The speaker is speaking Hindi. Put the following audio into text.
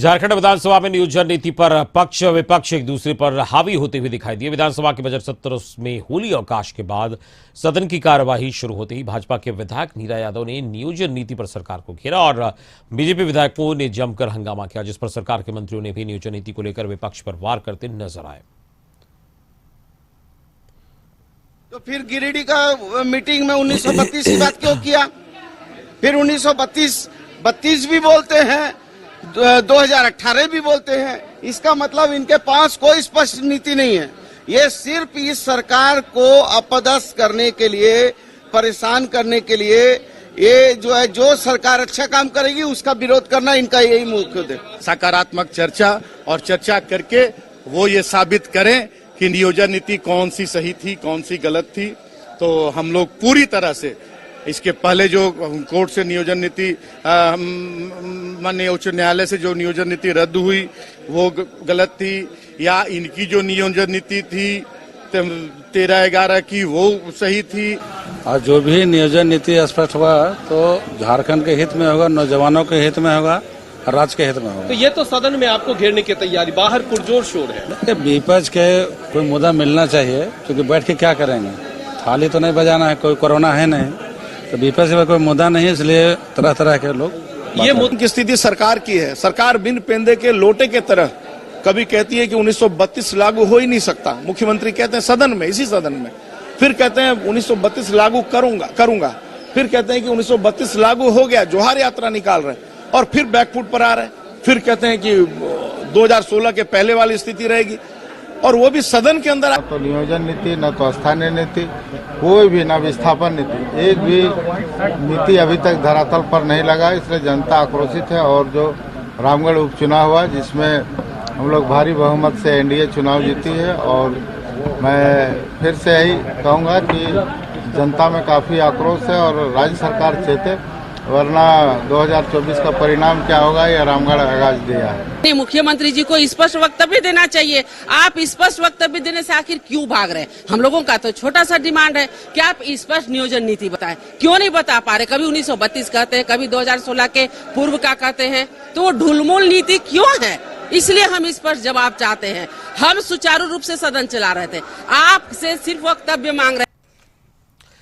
झारखंड विधानसभा में नियोजन नीति पर पक्ष विपक्ष एक दूसरे पर हावी होते हुए दिखाई दिए। विधानसभा के बजट सत्र में होली अवकाश के बाद सदन की कार्यवाही शुरू होते ही भाजपा के विधायक नीरा यादव ने नियोजन नीति पर सरकार को घेरा और बीजेपी विधायकों ने जमकर हंगामा किया, जिस पर सरकार के मंत्रियों ने भी नियोजन नीति को लेकर विपक्ष पर वार करते नजर आए। तो फिर गिरिडीह का मीटिंग में 1932 की बात क्यों किया? फिर 1932 भी बोलते हैं, 2018 भी बोलते हैं। इसका मतलब इनके पास कोई स्पष्ट नीति नहीं है। ये सिर्फ इस सरकार को अपदस्थ करने के लिए, परेशान करने के लिए, ये जो है, जो सरकार अच्छा काम करेगी उसका विरोध करना इनका यही मुख्य उद्देश्य। सकारात्मक चर्चा और चर्चा करके वो ये साबित करें कि नियोजन नीति कौन सी सही थी, कौन सी गलत थी। तो हम लोग पूरी तरह से इसके पहले जो कोर्ट से नियोजन नीति, माननीय उच्च न्यायालय से जो नियोजन नीति रद्द हुई वो गलत थी, या इनकी जो नियोजन नीति थी 13/11 की वो सही थी। और जो भी नियोजन नीति स्पष्ट हुआ तो झारखंड के हित में होगा, नौजवानों के हित में होगा, राज्य के हित में होगा। तो ये तो सदन में आपको घेरने की तैयारी, बाहर पुरजोर शोर है। विपक्ष के कोई मुद्दा मिलना चाहिए, क्योंकि बैठ के क्या करेंगे, थाली तो नहीं बजाना है, कोई कोरोना है नहीं, तो विपक्ष में कोई मुद्दा नहीं है, इसलिए तरह तरह के लोग। ये मुद्दे की स्थिति सरकार की है। सरकार बिन पेंदे के लोटे के तरह कभी कहती है कि 1932 लागू हो ही नहीं सकता, मुख्यमंत्री कहते हैं सदन में, इसी सदन में, फिर कहते हैं 1932 लागू करूंगा, फिर कहते हैं कि 1932 लागू हो गया, जोहार यात्रा निकाल रहे हैं, और फिर बैकफुट पर आ रहे हैं, फिर कहते हैं कि 2016 के पहले वाली स्थिति रहेगी, और वो भी सदन के अंदर। न तो नियोजन नीति, न तो स्थानीय नीति, कोई भी, न विस्थापन नीति, एक भी नीति अभी तक धरातल पर नहीं लगा। इसलिए जनता आक्रोशित है। और जो रामगढ़ उपचुनाव हुआ जिसमें हम लोग भारी बहुमत से एनडीए चुनाव जीती है, और मैं फिर से यही कहूँगा कि जनता में काफ़ी आक्रोश है और राज्य सरकार चेते, वरना 2024 का परिणाम क्या होगा ये रामगढ़ आगाज दिया है। मुख्यमंत्री जी को स्पष्ट वक्तव्य देना चाहिए। आप स्पष्ट वक्तव्य देने से आखिर क्यों भाग रहे हैं? हम लोगों का तो छोटा सा डिमांड है कि आप स्पष्ट नियोजन नीति बताएं। क्यों नहीं बता पा रहे? कभी 1932 कहते हैं, कभी 2016 के पूर्व का कहते हैं, तो वो ढुलमुल नीति क्यों है? इसलिए हम स्पष्ट जवाब चाहते हैं। हम सुचारू रूप से सदन चला रहे थे, आपसे सिर्फ वक्तव्य मांग रहे।